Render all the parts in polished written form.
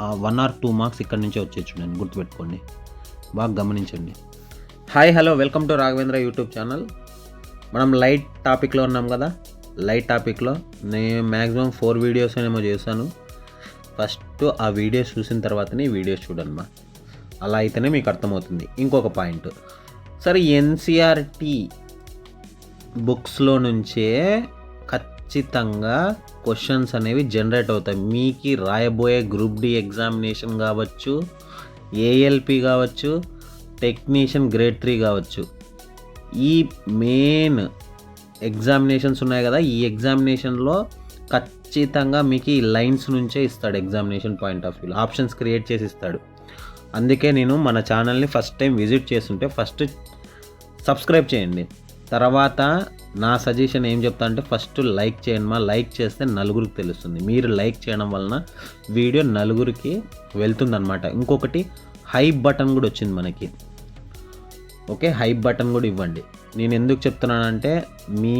1 are 2 marks ఇక్కడ నుంచే వచ్చేది చూడండి, గుర్తుపెట్టుకోండి, బాగా గమనించండి. Hi hello welcome to Raghavendra YouTube channel. మనం లైట్ టాపిక్లో ఉన్నాం కదా. లైట్ టాపిక్లో నేను మ్యాక్సిమం 4 వీడియోస్ ఏమో చేశాను. ఫస్ట్ ఆ వీడియోస్ చూసిన తర్వాతనే వీడియోస్ చూడమ్మా, అలా అయితేనే మీకు అర్థమవుతుంది. ఇంకొక పాయింట్, సరే ఎన్సీఆర్టీ బుక్స్లో నుంచే ఖచ్చితంగా క్వశ్చన్స్ అనేవి జనరేట్ అవుతాయి. మీకు రాయబోయే గ్రూప్ డి ఎగ్జామినేషన్ కావచ్చు, ఏఎల్పి కావచ్చు, టెక్నీషియన్ గ్రేడ్ 3 కావచ్చు, ఈ మెయిన్ ఎగ్జామినేషన్స్ ఉన్నాయి కదా, ఈ ఎగ్జామినేషన్లో ఖచ్చితంగా మీకు ఈ లైన్స్ నుంచే ఇస్తాడు. ఎగ్జామినేషన్ పాయింట్ ఆఫ్ వ్యూలో ఆప్షన్స్ క్రియేట్ చేసి ఇస్తాడు. అందుకే నేను మన ఛానల్ని ఫస్ట్ టైం విజిట్ చేస్తుంటే ఫస్ట్ సబ్స్క్రైబ్ చేయండి. తర్వాత నా సజెషన్ ఏం చెప్తా అంటే ఫస్ట్ లైక్ చేయండి. లైక్ చేస్తే నలుగురికి తెలుస్తుంది. మీరు లైక్ చేయడం వలన వీడియో నలుగురికి వెళ్తుందన్నమాట. ఇంకొకటి హైప్ బటన్ కూడా వచ్చింది మనకి. ఓకే, హైప్ బటన్ కూడా ఇవ్వండి. నేను ఎందుకు చెప్తున్నానంటే మీ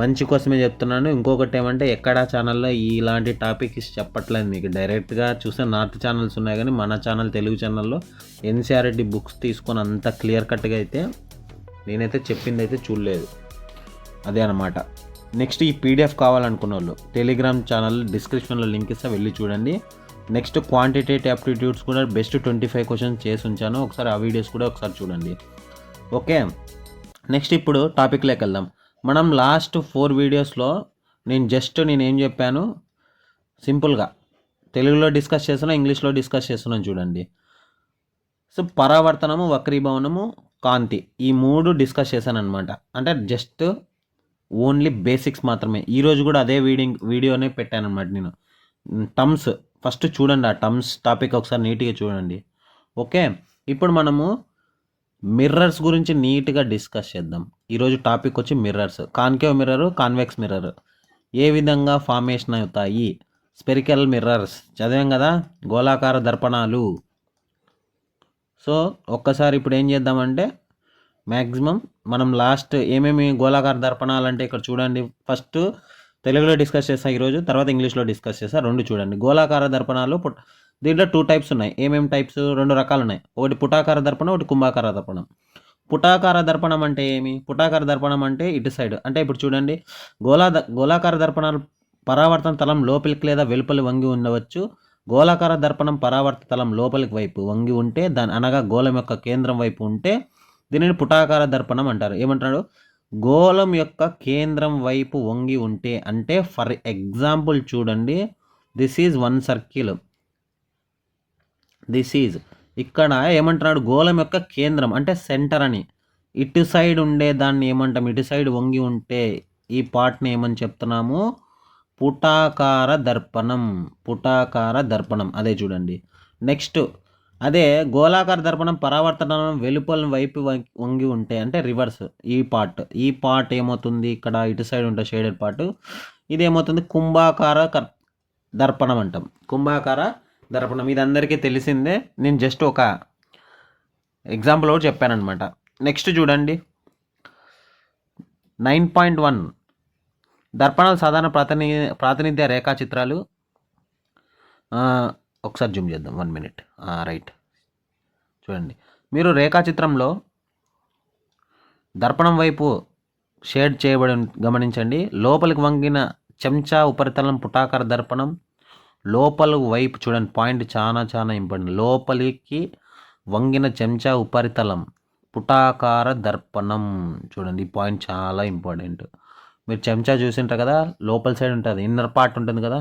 మంచి కోసమే చెప్తున్నాను. ఇంకొకటి ఏమంటే ఎక్కడ ఛానల్లో ఇలాంటి టాపిక్స్ చెప్పట్లేదు మీకు. డైరెక్ట్గా చూస్తే నార్త్ ఛానల్స్ ఉన్నాయి, కానీ మన ఛానల్ తెలుగు ఛానల్లో ఎన్సీఆర్టీ బుక్స్ తీసుకొని అంత క్లియర్ కట్గా అయితే నేనైతే చెప్పింది అయితే చూడలేదు. అదే అనమాట. నెక్స్ట్ ఈ పీడిఎఫ్ కావాలనుకున్న వాళ్ళు టెలిగ్రామ్ ఛానల్ డిస్క్రిప్షన్లో లింక్ ఇస్తే వెళ్ళి చూడండి. నెక్స్ట్ క్వాంటిటేటివ్ యాప్టిట్యూడ్స్ కూడా బెస్ట్ 25 క్వశ్చన్స్ చేసి ఉంచాను, ఒకసారి ఆ వీడియోస్ కూడా ఒకసారి చూడండి. ఓకే, నెక్స్ట్ ఇప్పుడు టాపిక్లోకి వెళ్దాం. మనం లాస్ట్ 4 వీడియోస్లో నేను ఏం చెప్పాను, సింపుల్గా తెలుగులో డిస్కస్ చేస్తున్నాను, ఇంగ్లీష్లో డిస్కస్ చేస్తున్నాను చూడండి. సో పరావర్తనము, వక్రీభవనము, కాంతి, ఈ 3 డిస్కస్ చేశాను అనమాట. అంటే జస్ట్ ఓన్లీ బేసిక్స్ మాత్రమే. ఈరోజు కూడా అదే వీడియోనే పెట్టాను అనమాట నేను. టర్మ్స్ ఫస్ట్ చూడండి, ఆ టర్మ్స్ టాపిక్ ఒకసారి నీట్గా చూడండి. ఓకే, ఇప్పుడు మనము మిర్రర్స్ గురించి నీట్గా డిస్కస్ చేద్దాం. ఈరోజు టాపిక్ వచ్చి mirrors. Concave mirror, convex mirror ఏ విధంగా ఫార్మేషన్ అవుతాయి. స్పెరికల్ మిర్రర్స్ చదివాం కదా, గోళాకార దర్పణాలు. సో ఒక్కసారి ఇప్పుడు ఏం చేద్దామంటే మ్యాక్సిమం మనం లాస్ట్ ఏమేమి గోళాకార దర్పణాలు అంటే ఇక్కడ చూడండి. ఫస్ట్ తెలుగులో డిస్కస్ చేస్తా ఈరోజు, తర్వాత ఇంగ్లీష్లో డిస్కస్ చేస్తా. 2 చూడండి. గోళాకార దర్పణాలు దీంట్లో 2 టైప్స్ ఉన్నాయి. ఏమేమి టైప్స్? 2 రకాలు ఉన్నాయి. ఒకటి పుటాకార దర్పణం, ఒకటి కుంభాకార దర్పణం. పుటాకార దర్పణం అంటే ఏమి? పుటాకార దర్పణం అంటే ఇటు సైడ్. అంటే ఇప్పుడు చూడండి, గోళాకార దర్పణాలు పరావర్తన తలం లోపలికి లేదా వెలుపలి వంగి ఉండవచ్చు. గోళాకార దర్పణం పరావర్తన తలం లోపలికి వైపు వంగి ఉంటే, దాని అనగా గోళం యొక్క కేంద్రం వైపు ఉంటే దీనిని పుటాకార దర్పణం అంటారు. ఏమంటాడు? గోళం యొక్క కేంద్రం వైపు వంగి ఉంటే. అంటే ఫర్ ఎగ్జాంపుల్ చూడండి, this is 1 circle, this is ఇక్కడ ఏమంటున్నాడు, గోళం యొక్క కేంద్రం అంటే సెంటర్ అని. ఇటు సైడ్ ఉండే దాన్ని ఏమంటాం? ఇటు సైడ్ వంగి ఉంటే ఈ పార్ట్ని ఏమని చెప్తున్నాము? పుటాకార దర్పణం. పుటాకార దర్పణం అదే చూడండి. నెక్స్ట్ అదే గోళాకార దర్పణం పరావర్తనం వెలుపల వైపు వంగి ఉంటే అంటే రివర్స్. ఈ పార్ట్ ఏమవుతుంది? ఇక్కడ ఇటు సైడ్ ఉంటే షేడెడ్ పార్ట్, ఇది ఏమవుతుంది? కుంభాకార దర్పణం అంటాం. కుంభాకార దర్పణం ఇది అందరికీ తెలిసిందే. నేను జస్ట్ ఒక ఎగ్జాంపుల్ ఒకటి చెప్పానమాట. నెక్స్ట్ చూడండి 9.1 దర్పణాలు సాధారణ ప్రాతినిధ్య రేఖాచిత్రాలు. ఒకసారి జూమ్ చేద్దాం, 1 మినిట్. రైట్, చూడండి. మీరు రేఖాచిత్రంలో దర్పణం వైపు షేడ్ చేయబడి గమనించండి. లోపలికి వంగిన చెంచా ఉపరితలం పుటాకార దర్పణం. లోపల వైపు చూడండి, పాయింట్ చాలా ఇంపార్టెంట్. లోపలికి వంగిన చెంచా ఉపరితలం పుటాకార దర్పణం. చూడండి, ఈ పాయింట్ చాలా ఇంపార్టెంట్. మీరు చెంచా చూసింటారు కదా, లోపల సైడ్ ఉంటుంది, ఇన్నర్ పార్ట్ ఉంటుంది కదా.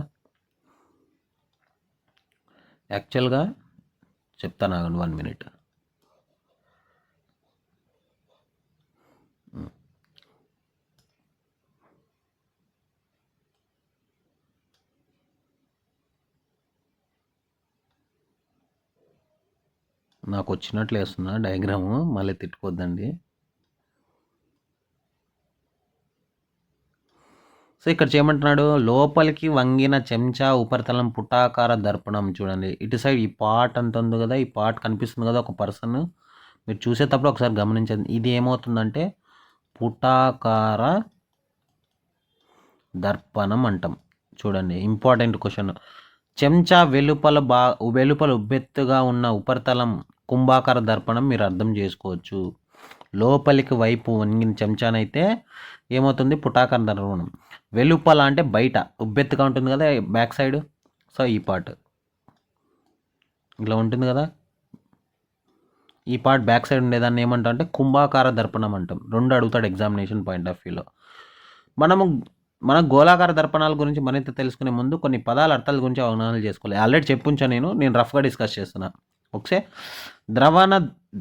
యాక్చువల్గా చెప్తాను, 1 మినిట్. నాకు వచ్చినట్లు వేస్తున్నా డయాగ్రాము, మళ్ళీ తిట్టుకోద్దండి. సో ఇక్కడ చేయమంటున్నాడు, లోపలికి వంగిన చెంచా ఉపరితలం పుటాకార దర్పణం. చూడండి, ఇటు సైడ్ ఈ పార్ట్ అంత ఉంది కదా, ఈ పార్ట్ కనిపిస్తుంది కదా, ఒక పర్సన్. మీరు చూసేటప్పుడు ఒకసారి గమనించండి. ఇది ఏమవుతుందంటే పుటాకార దర్పణం అంటాం. చూడండి, ఇంపార్టెంట్ క్వశ్చన్. చెంచా వెలుపల ఉబ్బెత్తుగా ఉన్న ఉపరితలం కుంభాకార దర్పణం మీరు అర్థం చేసుకోవచ్చు. లోపలికి వైపు వంగిన చెంచానైతే ఏమవుతుంది, పుటాకార దర్పణం. వెలుపల అంటే బయట ఉబ్బెత్తుగా ఉంటుంది కదా బ్యాక్ సైడ్. సో ఈ పార్ట్ ఇట్లా ఉంటుంది కదా, ఈ పార్ట్ బ్యాక్ సైడ్ ఉండేదాన్ని ఏమంటాం అంటే కుంభాకార దర్పణం అంటాం. 2 అడుగుతాడు ఎగ్జామినేషన్ పాయింట్ ఆఫ్ వ్యూలో. మన గోళాకార దర్పణాల గురించి మరింత తెలుసుకునే ముందు కొన్ని పదాల అర్థాల గురించి అవగాహన చేసుకోవాలి. ఆల్రెడీ చెప్పుంచాను, నేను రఫ్గా డిస్కస్ చేస్తున్నా. ఒకసారి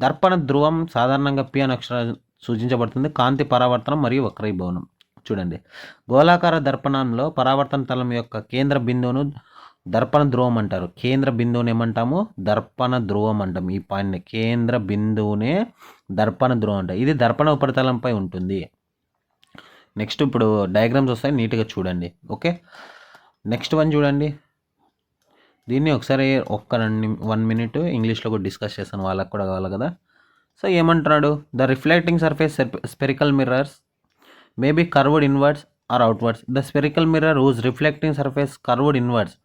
దర్పణ ధ్రువం సాధారణంగా పి అనే అక్షరం సూచించబడుతుంది. కాంతి పరావర్తనం మరియు వక్రీభవనం. చూడండి, గోళాకార దర్పణంలో పరావర్తన తలం యొక్క కేంద్ర బిందువును దర్పణ ధ్రువం అంటారు. కేంద్ర బిందువుని ఏమంటాము, దర్పణ ధ్రువం అంటాం. ఈ పాయింట్ని కేంద్ర బిందువునే దర్పణ ధ్రువం అంటారు. ఇది దర్పణ ఉపరితలంపై ఉంటుంది. నెక్స్ట్ ఇప్పుడు డయాగ్రామ్స్ వస్తాయి, నీట్గా చూడండి. ఓకే, నెక్స్ట్ వన్ చూడండి. దీన్ని ఒకసారి 1 మినిట్ ఇంగ్లీష్లో కూడా డిస్కస్ చేస్తాను, వాళ్ళకి కూడా కావాలి కదా. సో ఏమంటున్నాడు, the reflecting surface spherical mirrors may be curved inwards or outwards. The spherical mirror whose reflecting surface curved inwards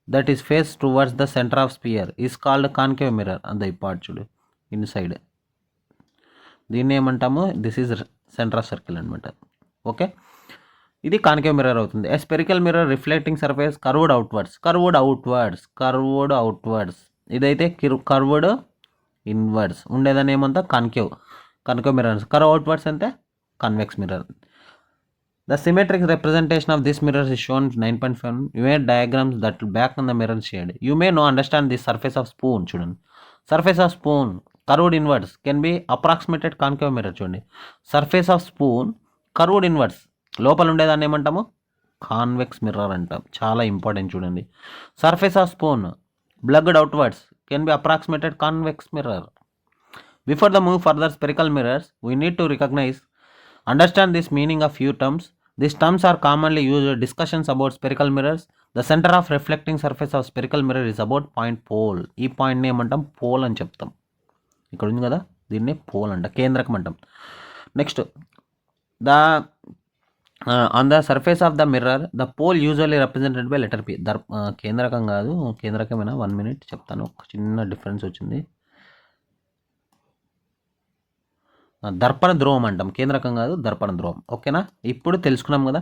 that is face towards the centre of sphere is called concave mirror. అంత ఈ part చూడు, inside. దీన్ని ఏమంటాము, this is centre of circle అనమాట. Okay, ఇది concave mirror అవుతుంది. A spherical mirror reflecting surface curved outwards. ఇదైతే curved inwards ఉండేదాన్ని ఏమంతా కాన్కేవ్ మిర్రర్స్. కర్వ్ అవుట్వర్డ్స్ అంటే convex mirror. The symmetric representation of this mirror is shown 9.5. You made diagrams that will back on the mirror shade. You may now understand this surface of spoon. చూడండి, surface of spoon curved inwards can be approximated concave mirror. చూడండి, surface of spoon curved inwards లోపల ఉండేదాన్ని ఏమంటాము, convex mirror అంటాం. చాలా important చూడండి. Surface of spoon bulged outwards can be approximated convex mirror. Before the move further spherical mirrors we need to understand this meaning of few terms. These terms are commonly used in discussions about spherical mirrors. The center of reflecting surface of spherical mirror is about point pole. ఈ పాయింట్ని ఏమంటాం, pole అని చెప్తాం. ఇక్కడ ఉంది కదా, దీన్ని pole అంట, కేంద్రకం అంటాం. Next, on the surface of the mirror the pole usually represented by letter P. కేంద్రకం కాదు, కేంద్రకమైన 1 మినిట్ చెప్తాను. ఒక చిన్న డిఫరెన్స్ వచ్చింది. దర్పణ ధ్రువం అంటాం, కేంద్రకం కాదు, దర్పణ ధ్రువం. ఓకేనా, ఇప్పుడు తెలుసుకున్నాం కదా.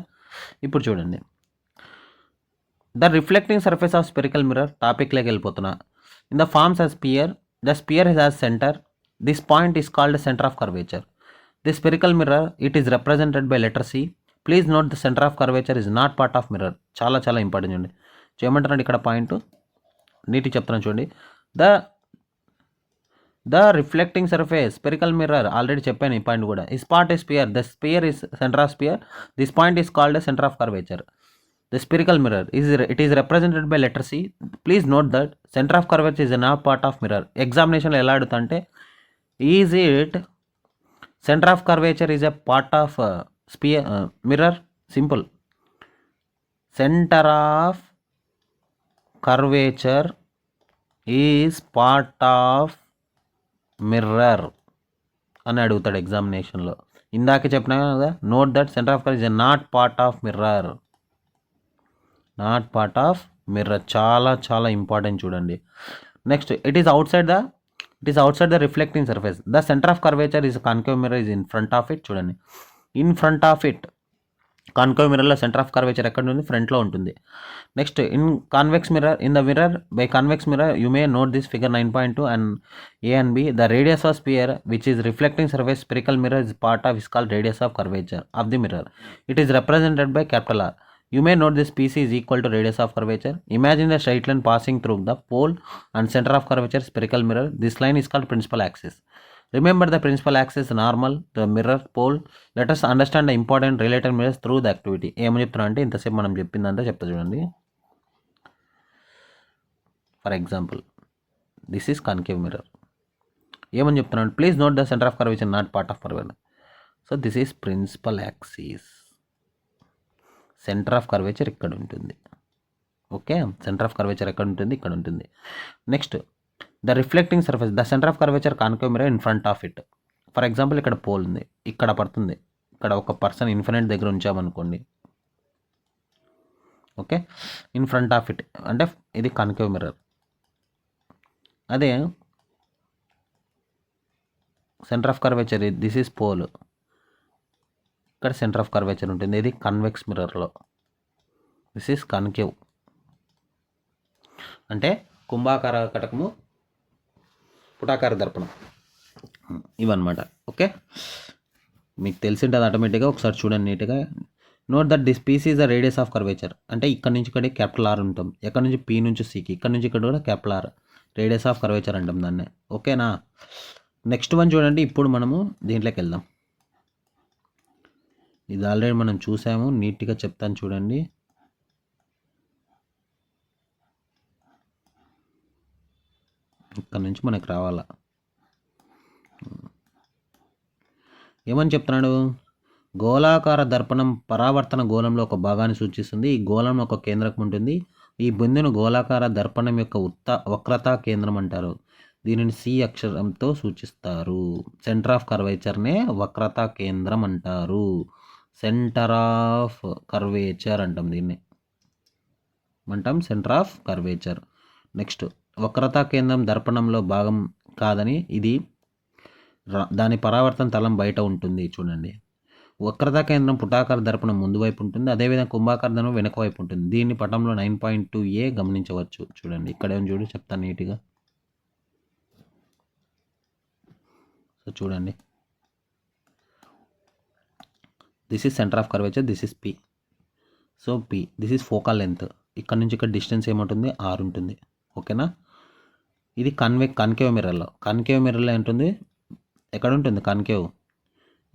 ఇప్పుడు చూడండి, the reflecting surface of spherical mirror టాపిక్లోకి వెళ్ళిపోతున్నా. In the forms of sphere, the sphere has centre. This point is called centre of curvature. The spherical mirror it is represented by letter C. Please note the centre of curvature is not part of mirror. చాలా చాలా important చూడండి. చేయమంటారండి ఇక్కడ point నీట్గా చెప్తున్నాను చూడండి. The reflecting surface spherical mirror already చెప్పాను ఈ point కూడా. Is part a sphere. The sphere is centre of sphere. This point is called a centre of curvature. The spherical mirror it is represented by letter C. Please note that centre of curvature is not part of mirror. ఎగ్జామినేషన్లో ఎలా అడుగుతుంటే, is it centre of curvature is a part of mirror? Simple, centre of curvature is part of mirror అని అడుగుతాడు ఎగ్జామినేషన్లో. ఇందాక చెప్పినా కదా, note that centre of curvature is not part of mirror. Not part of mirror చాలా చాలా important చూడండి. Next, it is outside the reflecting surface. The centre of curvature is concave mirror is in front of it. చూడండి, in front of it. Concave మిర్రర్లో centre of curvature ఎక్కడ ఉంటుంది, ఫ్రంట్లో ఉంటుంది. Next, in convex mirror, in the mirror by convex mirror you may not this figure 9.2 and A and B. The radius of sphere which is reflecting surface spherical mirror is part of is called radius of curvature of the mirror. It is represented by capital R. You may note this PC is equal to radius of curvature. Imagine the straight line passing through the pole and center of curvature spherical mirror. This line is called principal axis. Remember the principal axis normal, the mirror, pole. Let us understand the important related mirrors through the activity. ఏమని చెప్తున్నా అంటే ఇంతసేపు మనం చెప్పిందంతా చెప్తా చూడండి. For example, this is concave mirror. ఏమని చెప్తున్నాను, please note the centre of curvature not part of curvature. So this is principal axis. Centre of curvature ఇక్కడ ఉంటుంది. ఓకే, సెంటర్ ఆఫ్ కర్వేచర్ ఎక్కడ ఉంటుంది, ఇక్కడ ఉంటుంది. Next, the reflecting surface, the centre of curvature concave mirror in front of it. For example, ఇక్కడ pole ఉంది, ఇక్కడ పడుతుంది. ఇక్కడ ఒక పర్సన్ ఇన్ఫినిట్ దగ్గర ఉంచామనుకోండి, okay, in front of it అంటే ఇది కన్కేవ్ మిర్రర్. అదే centre of curvature, this is pole, ఇక్కడ సెంటర్ ఆఫ్ కర్వేచర్ ఉంటుంది. ఇది కన్వెక్స్ మిర్రర్లో దిస్ ఈజ్ కన్కేవ్, అంటే కుంభాకార కటకము, పుటాకార దర్పణం ఇవన్నమాట. ఓకే, మీకు తెలిసింటుంది ఆటోమేటిక్గా, ఒకసారి చూడండి నీట్గా. Note that this piece is the radius of curvature, అంటే ఇక్కడ నుంచి ఇక్కడ క్యాపిటల్ ఆర్ ఉంటాం, ఎక్కడ నుంచి పీ నుంచి సికి, ఇక్కడ నుంచి ఇక్కడ కూడా capital R, radius of curvature అంటాం దాన్ని. ఓకేనా, నెక్స్ట్ వన్ చూడండి. ఇప్పుడు మనము దీంట్లోకి వెళ్దాం. ఇది ఆల్రెడీ మనం చూసాము, నీట్గా చెప్తాను చూడండి. ఇక్కడ నుంచి మనకు రావాలా, ఏమని చెప్తున్నాడు? గోళాకార దర్పణం పరావర్తన గోళంలో ఒక భాగాన్ని సూచిస్తుంది. ఈ గోళంలో ఒక కేంద్రకం ఉంటుంది. ఈ బిందును గోళాకార దర్పణం యొక్క వక్రతా కేంద్రం అంటారు. దీనిని సి అక్షరంతో సూచిస్తారు. సెంటర్ ఆఫ్ కర్వేచర్నే వక్రతా కేంద్రం అంటారు. సెంటర్ ఆఫ్ కర్వేచర్ అంటాం దీన్ని, సెంటర్ ఆఫ్ కర్వేచర్. నెక్స్ట్, వక్రతా కేంద్రం దర్పణంలో భాగం కాదని, ఇది దాని పరావర్తన తలం బయట ఉంటుంది. చూడండి, వక్రతా కేంద్రం పుటాకార దర్పణం ముందు వైపు ఉంటుంది, అదేవిధంగా కుంభాకార దర్పణం వెనుక వైపు ఉంటుంది. దీన్ని పటంలో 9.2a గమనించవచ్చు. చూడండి, ఇక్కడ ఏం చూడు చెప్తాను నీట్గా. సో చూడండి, this is centre of curvature, this is P. So P, this is focal length. ఇక్కడ నుంచి ఇక్కడ డిస్టెన్స్ ఏముంటుంది? ఆర్ ఉంటుంది. ఓకేనా, ఇది కన్కేవ్ మిర్రర్లో. కన్కేవ్ మిర్రర్లో ఏంటుంది? ఎక్కడ ఉంటుంది కన్కేవ్?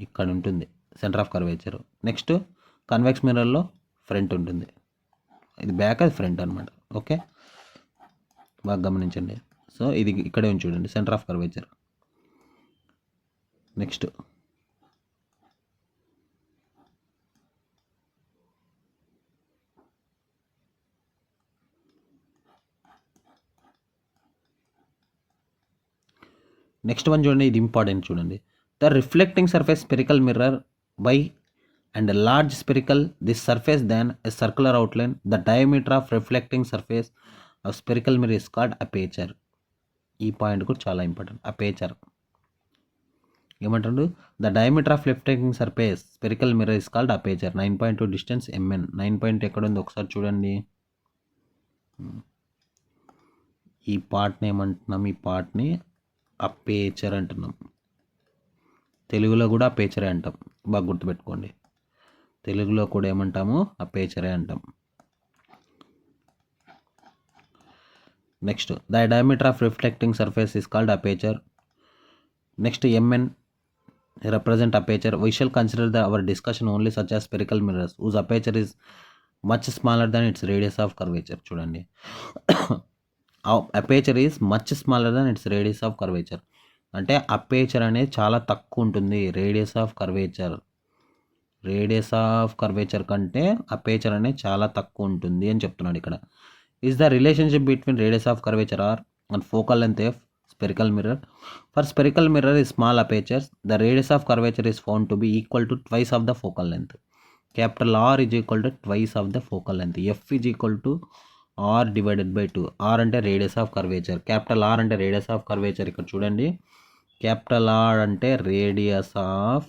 ఇక్కడ ఉంటుంది, centre of curvature. Next, convex మిర్రర్లో ఫ్రంట్ ఉంటుంది. ఇది బ్యాక్, అది ఫ్రంట్ అనమాట. ఓకే, బాగా గమనించండి. సో ఇది ఇక్కడే ఉంది చూడండి, centre of curvature. Next, next one చూడండి, ఇది ఇంపార్టెంట్ చూడండి. The reflecting surface spherical mirror by and large spherical this surface than a circular outline. The diameter of reflecting surface of spherical mirror is called aperture. ఈ point కూడా చాలా important. Aperture ఏమంటాడు? The diameter of reflecting surface spherical mirror is called aperture. 9.2 distance MN. 9 ఎక్కడ ఉంది ఒకసారి చూడండి. ఈ పార్ట్ని ఏమంటున్నాం? ఈ పార్ట్ని అపేచర్ అంటున్నాం. తెలుగులో కూడా అపేచరే అంటాం, బాగా గుర్తుపెట్టుకోండి. తెలుగులో కూడా ఏమంటాము? అపేచరే అంటాం. Next, the diameter of reflecting surface is called aperture. Next, MN represent aperture. We shall consider our discussion only such as spherical mirrors whose aperture is much smaller than its radius of curvature. చూడండి, aperture is much smaller than it's radius of curvature. అంటే aperture అనేది చాలా తక్కువ ఉంటుంది radius of curvature. Radius of curvature కంటే aperture అనేది చాలా తక్కువ ఉంటుంది అని చెప్తున్నాడు ఇక్కడ. Is the relationship between radius of curvature are and focal length F spherical mirror. For spherical mirror is small apertures, the radius of curvature is found to be equal to twice of the focal length. Capital R is equal to twice of the focal length. F is equal to R divided by 2. R అంటే radius of curvature. Capital R అంటే radius of curvature. ఇక్కడ చూడండి, capital R అంటే radius of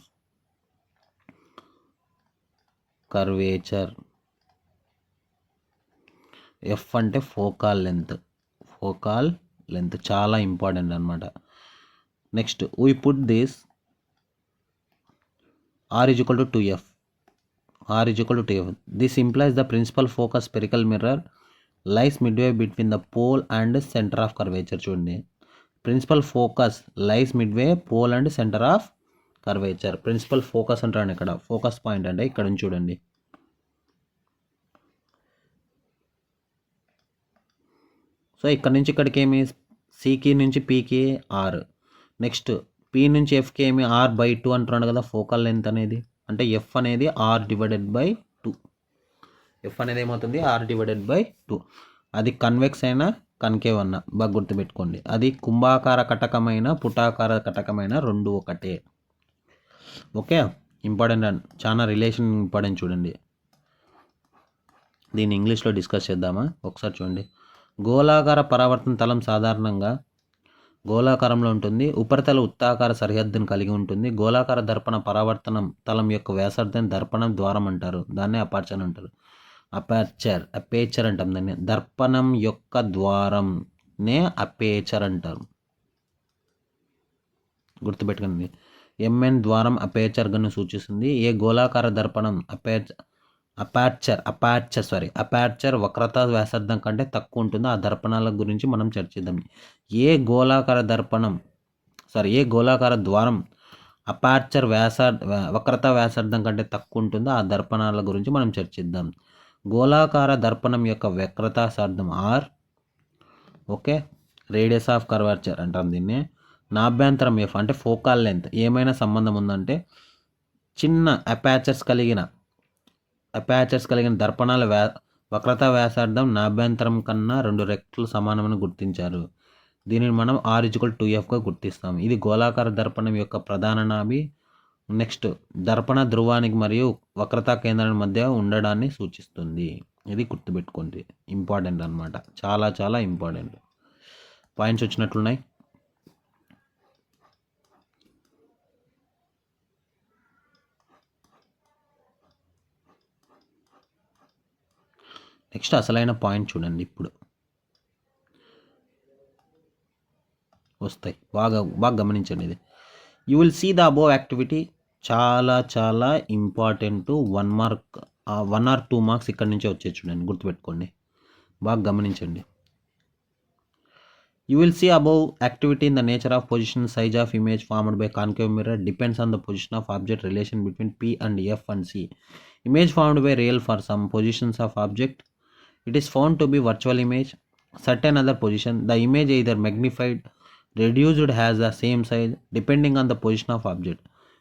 curvature. F అంటే focal length. Focal length చాలా important అనమాట. Next, we put this R is equal to 2f. R is equal to 2f. This implies the principal focus spherical mirror lies midway between the pole and centre of curvature. చూడండి, principal focus lies midway pole and centre of curvature. Principal focus అంటాను ఇక్కడ, focus point అంటే ఇక్కడ నుంచి చూడండి. So ఇక్కడ నుంచి ఇక్కడికి ఏమి? సికి నుంచి పీకి ఆర్. నెక్స్ట్, పి నుంచి ఎఫ్కి ఏమి? R/2 అంటున్నాడు కదా ఫోకల్ లెంత్ అనేది. అంటే ఎఫ్ అనేది R డివైడెడ్ బై 2. ఎఫ్ అనేది ఏమవుతుంది? R divided by 2. అది కన్వెక్స్ అయినా కన్కేవ్ అన్న బాగా గుర్తుపెట్టుకోండి. అది కుంభాకార కటకమైన పుటాకార కటకమైన రెండు ఒకటే. ఓకే, ఇంపార్టెంట్, చాలా రిలేషన్ ఇంపార్టెంట్ చూడండి. దీన్ని ఇంగ్లీష్లో డిస్కస్ చేద్దామా? ఒకసారి చూడండి. గోళాకార పరావర్తన తలం సాధారణంగా గోళాకారంలో ఉంటుంది. ఉపరితల వృత్తాకార సరిహద్దును కలిగి ఉంటుంది. గోళాకార దర్పణ పరావర్తనం తలం యొక్క వ్యాసార్థాన్ని దర్పణం ద్వారం అంటారు. దాన్నే అపర్చర్ అంటారు. అపేచర్ అంటాం దాన్ని. దర్పణం యొక్క ద్వారంనే అపేచర్ అంటారు. గుర్తుపెట్టుకోండి. ఎంఎన్ ద్వారం అపేచర్ను సూచిస్తుంది. ఏ గోళాకార దర్పణం అపేచర్ వక్రత వ్యాసార్థం కంటే తక్కువ ఉంటుందో ఆ దర్పణాల గురించి మనం చర్చిద్దాం. ఏ గోళాకార ద్వారం అపేచర్ వక్రత వ్యాసార్థం కంటే తక్కువ ఉంటుందో ఆ దర్పణాల గురించి మనం చర్చిద్దాం. గోళాకార దర్పణం యొక్క వక్రతా వ్యాసార్థం ఆర్. ఓకే, రేడియస్ ఆఫ్ కర్వాచర్ అంటాం దీన్ని. నాభ్యంతరం ఎఫ్ అంటే ఫోకాల్ లెంత్. ఏమైనా సంబంధం ఉందంటే చిన్న అపేచర్స్ కలిగిన దర్పణాల వక్రతా వ్యాసార్థం నాభ్యంతరం కన్నా 2 రెట్లు సమానమని గుర్తించారు. దీనిని మనం R=2Fగా గుర్తిస్తాం. ఇది గోళాకార దర్పణం యొక్క ప్రధాన నాభి. నెక్స్ట్, దర్పణ ధ్రువానికి మరియు వక్రతా కేంద్రాల మధ్య ఉండడాన్ని సూచిస్తుంది. ఇది గుర్తుపెట్టుకోండి, ఇంపార్టెంట్ అనమాట. చాలా చాలా ఇంపార్టెంట్ పాయింట్స్ వచ్చినట్లున్నాయి. నెక్స్ట్ అసలైన పాయింట్ చూడండి. ఇప్పుడు వస్తాయి, బాగా గమనించండి. ఇది you will see the above activity. చాలా చాలా ఇంపార్టెంట్. 1 మార్క్ 1 or 2 మార్క్స్ ఇక్కడ నుంచే వచ్చే చూడండి, గుర్తుపెట్టుకోండి, బాగా గమనించండి. You will see above activity in the nature of position, size of image formed by concave mirror depends on the position of object, relation between P and F and C. Image formed by real for some positions of object. It is found to be virtual image. Certain other position, the image either magnified, reduced has the same size depending on the position of object.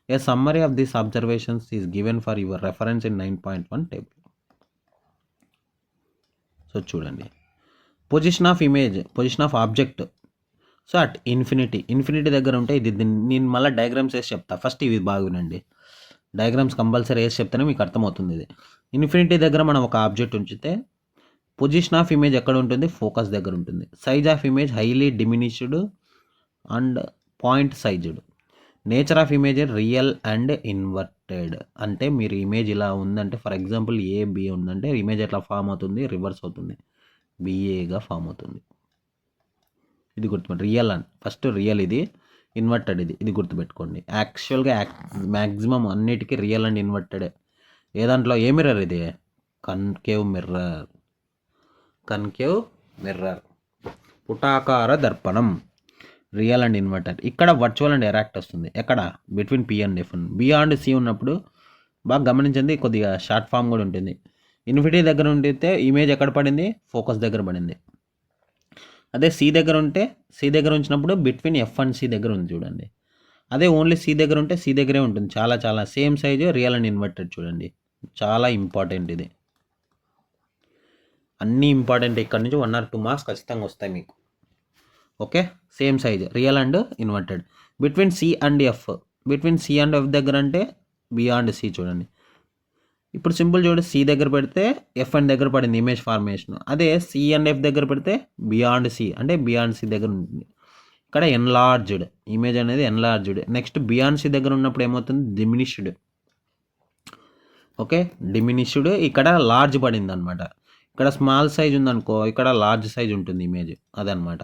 A summary of these observations is given for your reference in 9.1 table. So చూడండి, position of image, position of object. So at infinity దగ్గర ఉంటే ఇది నేను మళ్ళీ diagrams వేసి చెప్తా. First ఇవి బాగా వినండి. డయాగ్రామ్స్ కంపల్సరీ వేసి చెప్తేనే మీకు అర్థమవుతుంది. ఇది ఇన్ఫినిటీ దగ్గర మనం ఒక ఆబ్జెక్ట్ ఉంచితే పొజిషన్ ఆఫ్ ఇమేజ్ ఎక్కడ ఉంటుంది? ఫోకస్ దగ్గర ఉంటుంది. Size of image highly diminished and point sized. Nature of image real and inverted. అంటే మీరు ఇమేజ్ ఇలా ఉందంటే, ఫర్ ఎగ్జాంపుల్ AB ఉందంటే ఇమేజ్ ఎట్లా ఫామ్ అవుతుంది? రివర్స్ అవుతుంది, BAగా ఫామ్ అవుతుంది. ఇది గుర్తుపెట్టు. రియల్ అండ్ ఫస్ట్ రియల్, ఇది ఇన్వర్టెడ్, ఇది గుర్తుపెట్టుకోండి. యాక్చువల్గా మ్యాక్సిమం అన్నిటికీ రియల్ అండ్ ఇన్వర్టెడే. ఏ దాంట్లో ఏ మిర్రర్ ఇది? Concave mirror. పుటాకార దర్పణం, రియల్ అండ్ ఇన్వర్టెడ్. ఇక్కడ వర్చువల్ అండ్ ఎరాక్ట్ వస్తుంది. ఎక్కడ? Between P and F. Beyond C ఉన్నప్పుడు బాగా గమనించండి, కొద్దిగా షార్ట్ ఫామ్ కూడా ఉంటుంది. ఇన్ఫినిటీ దగ్గర ఉంటే ఇమేజ్ ఎక్కడ పడింది? ఫోకస్ దగ్గర పడింది. అదే C దగ్గర ఉంటే, C దగ్గర ఉంచినప్పుడు బిట్వీన్ F and C దగ్గర ఉంది చూడండి. అదే ఓన్లీ C దగ్గర ఉంటే C దగ్గరే ఉంటుంది. చాలా చాలా same size, real and inverted. చూడండి, చాలా ఇంపార్టెంట్ ఇది. అన్నీ ఇంపార్టెంట్. ఇక్కడ నుంచి 1 or 2 మార్క్స్ ఖచ్చితంగా వస్తాయి మీకు. Okay, same size, real and inverted. Between C and F దగ్గర అంటే బియాండ్ C. చూడండి, ఇప్పుడు సింపుల్ చూడండి, C దగ్గర పెడితే F and దగ్గర పడింది ఇమేజ్ ఫార్మేషన్. అదే C and F దగ్గర పెడితే బియాండ్ C అంటే బియాండ్ C దగ్గర ఉంటుంది. ఇక్కడ ఎన్లార్జ్డ్ ఇమేజ్ అనేది ఎన్లార్జ్డ్. నెక్స్ట్ బియాండ్ C దగ్గర ఉన్నప్పుడు ఏమవుతుంది? డిమినిష్డ్. Okay, diminished. ఇక్కడ లార్జ్ పడింది అనమాట. ఇక్కడ స్మాల్ సైజ్ ఉందనుకో, ఇక్కడ లార్జ్ సైజ్ ఉంటుంది ఇమేజ్, అదనమాట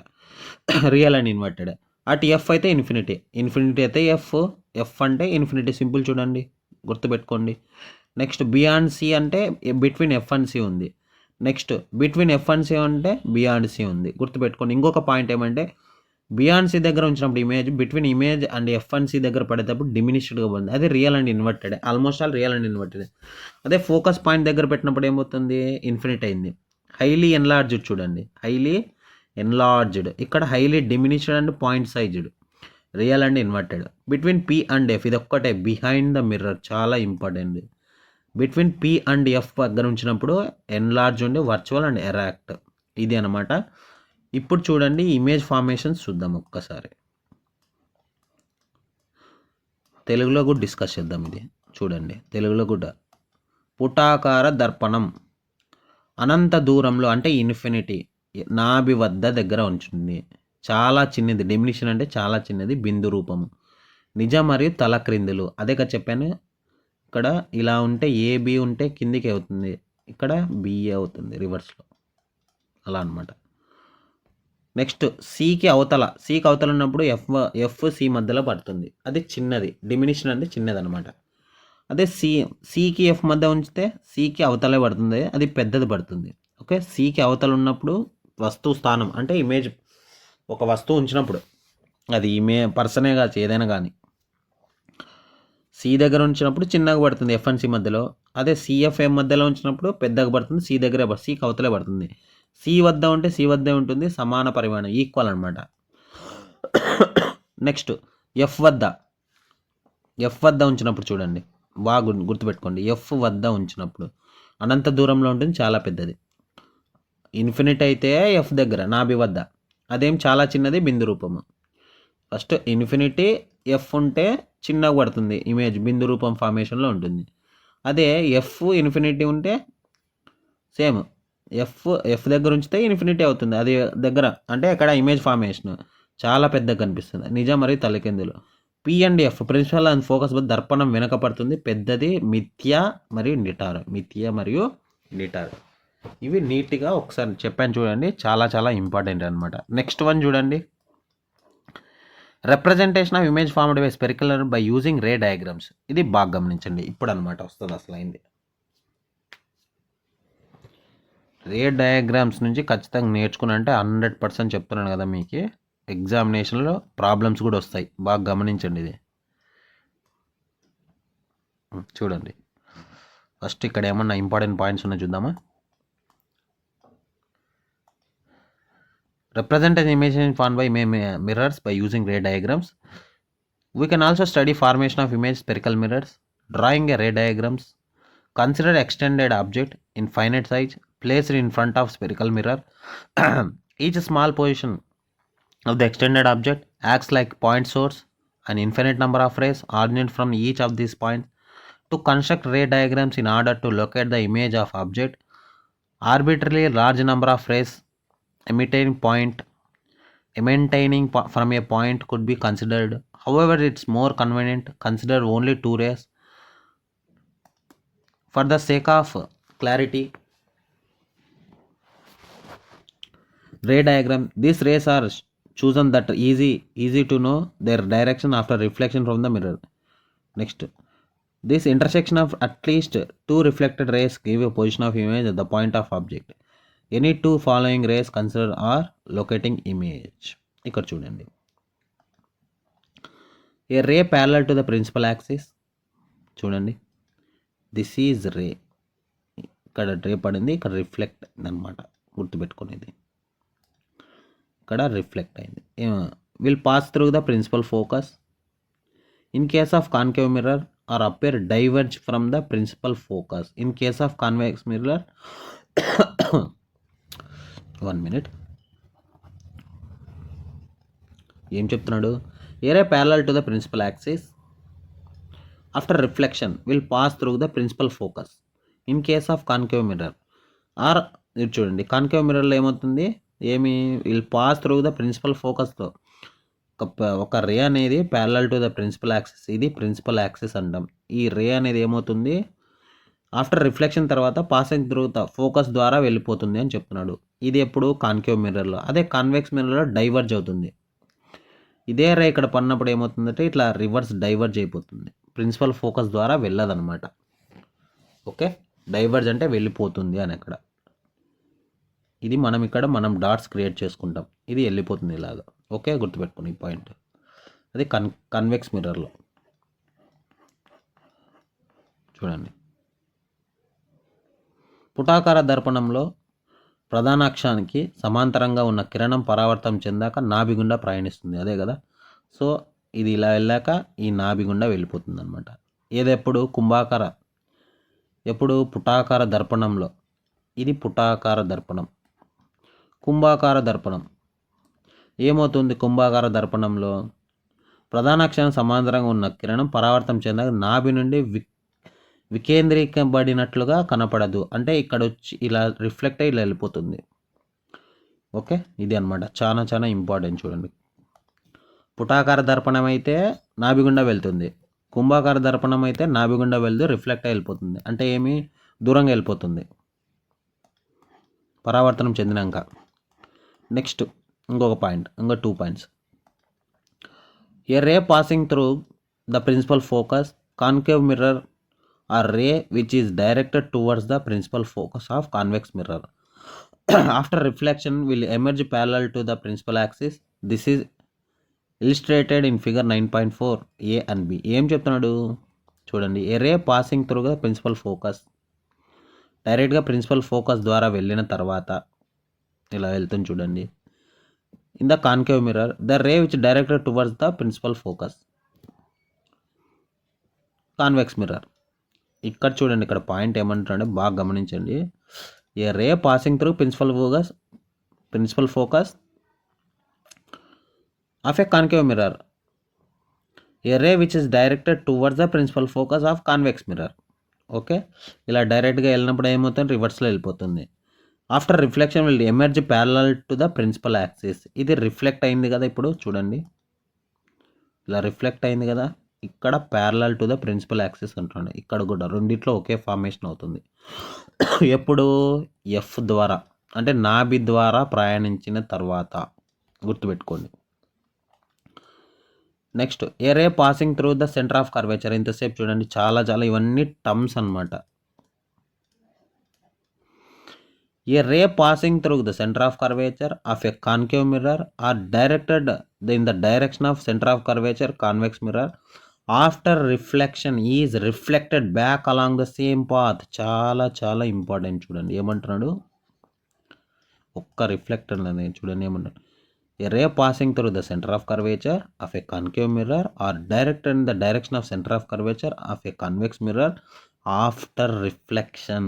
రియల్ అండ్ ఇన్వర్టెడ్. అటు F అయితే ఇన్ఫినిటీ అయితే F అంటే ఇన్ఫినిటీ. సింపుల్ చూడండి, గుర్తుపెట్టుకోండి. నెక్స్ట్ బియాండ్ C అంటే బిట్వీన్ F and C ఉంది. Next between F and C అంటే బియాండ్ C ఉంది, గుర్తుపెట్టుకోండి. ఇంకొక పాయింట్ ఏమంటే బియాండ్ C దగ్గర ఉంచినప్పుడు image between image and F and C దగ్గర పడేటప్పుడు డిమినిష్డ్గా పడుతుంది. అదే real and inverted, almost all real and inverted. అదే ఫోకస్ పాయింట్ దగ్గర పెట్టినప్పుడు ఏమవుతుంది? ఇన్ఫినిట్ అయింది. హైలీ ఎన్లార్జ్డ్ చూడండి, హైలీ ఎన్లార్జ్డ్. ఇక్కడ highly diminished and point sized, real and inverted. Between P and F ఇది ఒక్కటే, బిహైండ్ ద మిర్రర్, చాలా important. Between P and F దగ్గర ఉంచినప్పుడు ఎన్లార్జ్ ఉండి వర్చువల్ అండ్ ఎరాక్ట్, ఇది అనమాట. ఇప్పుడు చూడండి, ఇమేజ్ ఫార్మేషన్స్ చూద్దాం ఒక్కసారి. తెలుగులో కూడా డిస్కస్ చేద్దాం ఇది. చూడండి, తెలుగులో కూడా పుటాకార దర్పణం అనంత దూరంలో అంటే ఇన్ఫినిటీ నాభి వద్ద దగ్గర ఉంటుంది. చాలా చిన్నది, డెమినిషన్ అంటే చాలా చిన్నది, బిందు రూపము. నిజ మరియు తల క్రిందులు, అదే కదా చెప్పాను. ఇక్కడ ఇలా ఉంటే ఏబి ఉంటే కిందికి అవుతుంది, ఇక్కడ బిఏ అవుతుంది రివర్స్లో, అలా అనమాట. నెక్స్ట్ సికి అవతల ఉన్నప్పుడు ఎఫ్ సి మధ్యలో పడుతుంది, అది చిన్నది, డిమినిషన్ అంటే చిన్నది అనమాట. అదే సికి ఎఫ్ మధ్య ఉంచితే సికి అవతలే పడుతుంది, అది పెద్దది పడుతుంది. ఓకే, సికి అవతల ఉన్నప్పుడు వస్తువు స్థానం అంటే ఇమేజ్, ఒక వస్తువు ఉంచినప్పుడు అది పర్సనే కాదు ఏదైనా కానీ, సి దగ్గర ఉంచినప్పుడు చిన్నగా పడుతుంది ఎఫ్ అండ్ సి మధ్యలో. అదే సిఎఫ్ఎం మధ్యలో ఉంచినప్పుడు పెద్దగా పడుతుంది, సి దగ్గరే సికి అవతలే పడుతుంది. సి వద్ద ఉంటే సి వద్దే ఉంటుంది, సమాన పరిమాణం, ఈక్వల్ అనమాట. నెక్స్ట్ ఎఫ్ వద్ద ఉంచినప్పుడు చూడండి, బాగా గుర్తుపెట్టుకోండి. ఎఫ్ వద్ద ఉంచినప్పుడు అనంత దూరంలో ఉంటుంది, చాలా పెద్దది. ఇన్ఫినిట్ అయితే ఎఫ్ దగ్గర నాభి వద్ద, అదేం చాలా చిన్నది, బిందు రూపము. ఫస్ట్ ఇన్ఫినిటీ ఎఫ్ ఉంటే చిన్నగా పడుతుంది ఇమేజ్, బిందు రూపం ఫార్మేషన్లో ఉంటుంది. అదే ఎఫ్ ఇన్ఫినిటీ ఉంటే సేమ్, ఎఫ్ దగ్గర ఉంచితే ఇన్ఫినిటీ అవుతుంది, అది దగ్గర అంటే అక్కడ ఇమేజ్ ఫార్మేషన్ చాలా పెద్దగా కనిపిస్తుంది. నిజ మరియు తలకిందులు. P and F principal and focus బదులు దర్పణం వెనకపడుతుంది, పెద్దది, మిథ్య మరియు నిటారు. ఇవి నీట్గా ఒకసారి చెప్పాను చూడండి, చాలా చాలా ఇంపార్టెంట్ అనమాట. నెక్స్ట్ వన్ చూడండి, representation of image formed by spherical by using ray diagrams. ఇది బాగా గమనించండి, ఇప్పుడు అనమాట వస్తుంది అసలు అయింది. రే డయాగ్రామ్స్ నుంచి ఖచ్చితంగా నేర్చుకున్నంటే 100% చెప్తున్నాను కదా మీకు, ఎగ్జామినేషన్లో ప్రాబ్లమ్స్ కూడా వస్తాయి, బాగా గమనించండి. ఇది చూడండి, ఫస్ట్ ఇక్కడ ఏమన్నా ఇంపార్టెంట్ పాయింట్స్ ఉన్నాయి చూద్దామా. Represent an image formed by mirrors by using ray diagrams. We can also study formation of image spherical mirrors, drawing a ray diagrams. Consider extended object in finite size placed in front of spherical mirror. Each small position of the extended object acts like point source. An infinite number of rays originate from each of these points. To construct ray diagrams in order to locate the image of object, arbitrarily large number of rays emanating from a point could be considered. However, it's more convenient consider only 2 rays for the sake of clarity. Ray diagram, these rays are chosen that easy to know their direction after reflection from the mirror. Next, this intersection of at least 2 reflected rays give a position of image at the point of object. Any 2 following rays considered are locating image. ఇక్కడ చూడండి, a ray parallel to the principal axis. చూడండి, this is ray, ఇక్కడ ray పడింది, ఇక్కడ reflect అయింది అనమాట, గుర్తుపెట్టుకునేది. ఇక్కడ reflect అయింది, will pass through the principal focus. In case of concave mirror or appear diverge from the principal focus. In case of convex mirror 1 minute, ఏం చెప్తున్నాడు, a ray parallel to the principal axis after reflection will pass through the principal focus. In case of concave mirror or, ఇది చూడండి, concave మిర్రర్లో ఏమవుతుంది, will pass through the principal ఫోకస్తో ఒక ray అనేది parallel to the principal axis, ఇది principal axis అంటాం. ఈ రే అనేది ఏమవుతుంది, ఆఫ్టర్ రిఫ్లెక్షన్ తర్వాత పాసింగ్ త్రూ ద ఫోకస్ ద్వారా వెళ్ళిపోతుంది అని చెప్తున్నాడు. ఇది ఎప్పుడు కాన్కేవ్ మిర్రర్లో. అదే కాన్వెక్స్ మిర్రర్లో డైవర్జ్ అవుతుంది. ఇదే రే ఇక్కడ పడినప్పుడు ఏమవుతుందంటే ఇట్లా రివర్స్ డైవర్జ్ అయిపోతుంది, ప్రిన్సిపల్ ఫోకస్ ద్వారా వెళ్ళదన్నమాట. ఓకే, డైవర్జ్ అంటే వెళ్ళిపోతుంది అని అక్కడ. ఇది మనం డాట్స్ క్రియేట్ చేసుకుంటాం, ఇది వెళ్ళిపోతుంది ఇలాగా. ఓకే, గుర్తుపెట్టుకోండి ఈ పాయింట్. అది కన్వెక్స్ మిర్రర్లో చూడండి. పుటాకార దర్పణంలో ప్రధాన అక్షానికి సమాంతరంగా ఉన్న కిరణం పరావర్తం చెందాక నాభి గుండా ప్రయాణిస్తుంది, అదే కదా. సో ఇది ఇలా వెళ్ళాక ఈ నాభి గుండా వెళ్ళిపోతుంది అనమాట. ఎప్పుడు పుటాకార దర్పణంలో, ఇది పుటాకార దర్పణం. కుంభాకార దర్పణం ఏమవుతుంది, కుంభాకార దర్పణంలో ప్రధాన అక్షానికి సమాంతరంగా ఉన్న కిరణం పరావర్తం చెందాక నాభి నుండి వికేంద్రీకరించబడినట్లుగా కనపడదు. అంటే ఇక్కడ వచ్చి ఇలా రిఫ్లెక్ట్ అయ్యి ఇలా వెళ్ళిపోతుంది. ఓకే, ఇది అనమాట. చాలా చాలా ఇంపార్టెంట్ చూడండి. పుటాకార దర్పణం అయితే నాభిగుండా వెళ్తుంది, కుంభాకార దర్పణం అయితే నాభిగుండా వెళ్తూ రిఫ్లెక్ట్ అయి వెళ్ళిపోతుంది. అంటే ఏమి దూరంగా వెళ్ళిపోతుంది పరావర్తనం చెందినాక. నెక్స్ట్ ఇంకొక పాయింట్, ఇంకో 2 points. A ray passing through the principal focus, concave mirror or ray which is directed towards the principal focus of convex mirror after reflection will emerge parallel to the principal axis. This is illustrated in figure 9.4 A and B. ఏం చెప్తున్నాడు చూడండి. A ray passing through the principal focus, డైరెక్ట్గా principal focus ద్వారా వెళ్ళిన తర్వాత ఇలా వెళ్తుంది చూడండి. In the concave mirror the ray which directed towards the principal focus convex mirror. ఇక్కడ చూడండి, ఇక్కడ పాయింట్ ఏమంటారంటే బాగా గమనించండి. A ray passing through principal focus of a concave mirror, a ray which is directed towards the principal focus of convex mirror. Okay, ఇలా డైరెక్ట్గా వెళ్ళినప్పుడు ఏమవుతుంది, రివర్స్లో వెళ్ళిపోతుంది. After reflection will emerge parallel to the principal axis. ఇది reflect అయింది కదా, ఇప్పుడు చూడండి ఇలా రిఫ్లెక్ట్ అయింది కదా, ఇక్కడ parallel to the principal axis అంటుండే. ఇక్కడ కూడా రెండిట్లో ఒకే ఫార్మేషన్ అవుతుంది. ఎప్పుడు ఎఫ్ ద్వారా, అంటే నాభి ద్వారా ప్రయాణించిన తర్వాత, గుర్తుపెట్టుకోండి. Next a ray passing through the centre of curvature. ఇంతసేపు చూడండి, చాలా చాలా ఇవన్నీ టర్మ్స్ అనమాట. A ray passing through the centre of curvature of a concave mirror or directed in the direction of centre of curvature convex mirror after reflection is reflected back along the same path. చాలా చాలా important చూడండి. ఏమంటున్నాడు, ఒక్క reflector అనేది చూడండి ఏమన్నాడు. A ray passing through the center of curvature of a concave mirror or directed in the direction of center of curvature of a convex mirror after reflection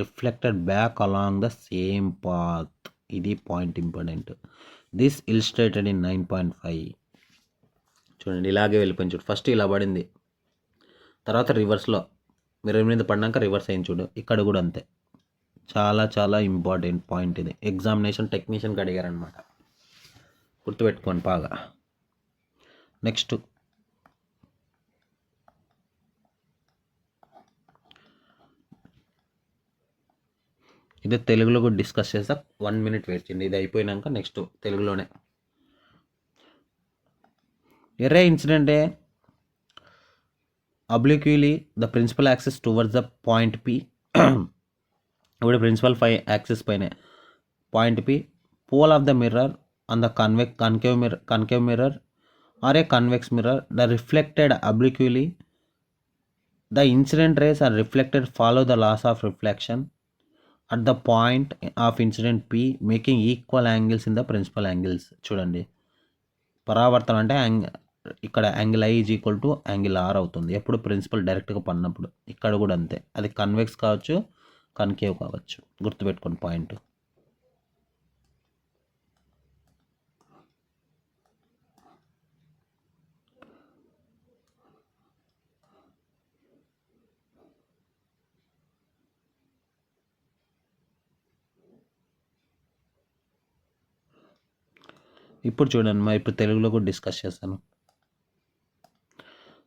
reflected back along the same path. ఇది point important. This illustrated in 9.5. చూడండి ఇలాగే వెళ్ళిపోయింది చూడు. First ఇలా పడింది, తర్వాత రివర్స్లో mirror మీద పడినాక రివర్స్ అయింది చూడు. ఇక్కడ కూడా అంతే. చాలా చాలా ఇంపార్టెంట్ పాయింట్ ఇది. ఎగ్జామినేషన్ టెక్నీషియన్కి అడిగారనమాట, గుర్తుపెట్టుకోండి బాగా. నెక్స్ట్ ఇది తెలుగులో కూడా డిస్కస్ చేస్తా. 1 minute వెయిట్ చేయండి, ఇది అయిపోయినాక నెక్స్ట్ తెలుగులోనే. A ray incident obliquely the principal axis towards the point P. ఇప్పుడు ప్రిన్సిపల్ యాక్సిస్ పైన point P, pole of the mirror on the concave mirror or a convex mirror, the reflected obliquely, the incident rays are reflected follow the laws of reflection at the point of incident P, making equal angles in the principal angles. చూడండి పరావర్తనం అంటే ఇక్కడ angle I is equal to angle R అవుతుంది ఎప్పుడు principal డైరెక్ట్గా పడినప్పుడు. ఇక్కడ కూడా అంతే, అది కన్వెక్స్ కావచ్చు కన్కేవ్ కావచ్చు, గుర్తుపెట్టుకోండి పాయింట్. ఇప్పుడు చూడండి మా ఇప్పుడు తెలుగులో కూడా డిస్కస్ చేస్తాను.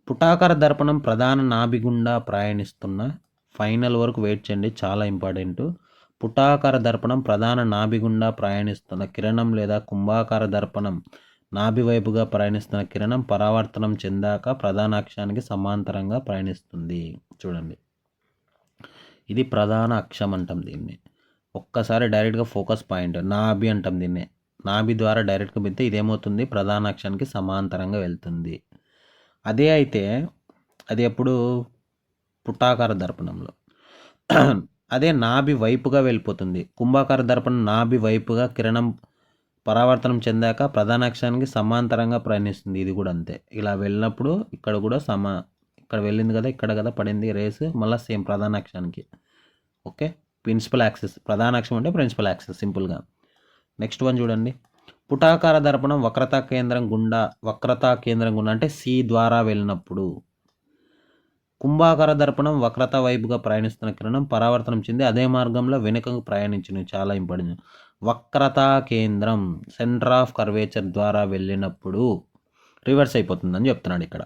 పుటాకార దర్పణం ప్రధాన నాభి గుండా ప్రయాణిస్తున్న, ఫైనల్ వరకు వెయిట్ చేయండి, చాలా ఇంపార్టెంట్. పుటాకార దర్పణం ప్రధాన నాభి గుండా ప్రయాణిస్తున్న కిరణం లేదా కుంభాకార దర్పణం నాభి వైపుగా ప్రయాణిస్తున్న కిరణం పరావర్తనం చెందాక ప్రధాన అక్షానికి సమాంతరంగా ప్రయాణిస్తుంది. చూడండి ఇది ప్రధాన అక్షం అంటాం దీన్ని. ఒక్కసారి డైరెక్ట్గా ఫోకస్ పాయింట్ నాభి అంటాం దీన్ని. నాభి ద్వారా డైరెక్ట్గా పెడితే ఇదేమవుతుంది, ప్రధాన అక్షానికి సమాంతరంగా వెళ్తుంది. అదే అయితే అది ఎప్పుడు పుటాకార దర్పణంలో. అదే నాభి వైపుగా వెళ్ళిపోతుంది. కుంభాకార దర్పణం నాభి వైపుగా కిరణం పరావర్తనం చెందాక ప్రధాన అక్షానికి సమాంతరంగా ప్రయాణిస్తుంది. ఇది కూడా అంతే. ఇలా వెళ్ళినప్పుడు ఇక్కడ కూడా ఇక్కడ వెళ్ళింది కదా, ఇక్కడ కదా పడింది రేస్, మళ్ళీ సేమ్ ప్రధాన అక్షానికి. ఓకే, ప్రిన్సిపల్ యాక్సిస్, ప్రధాన అక్షం అంటే ప్రిన్సిపల్ యాక్సిస్ సింపుల్గా. నెక్స్ట్ వన్ చూడండి. పుటాకార దర్పణం వక్రతా కేంద్రం గుండా అంటే C ద్వారా వెళ్ళినప్పుడు కుంభాకార దర్పణం వక్రత వైపుగా ప్రయాణిస్తున్న కిరణం పరావర్తనం చెంది అదే మార్గంలో వెనుకకు ప్రయాణించింది. చాలా ఇంపార్టెంట్. వక్రతా కేంద్రం సెంటర్ ఆఫ్ కర్వేచర్ ద్వారా వెళ్ళినప్పుడు రివర్స్ అయిపోతుందని చెప్తున్నాడు ఇక్కడ.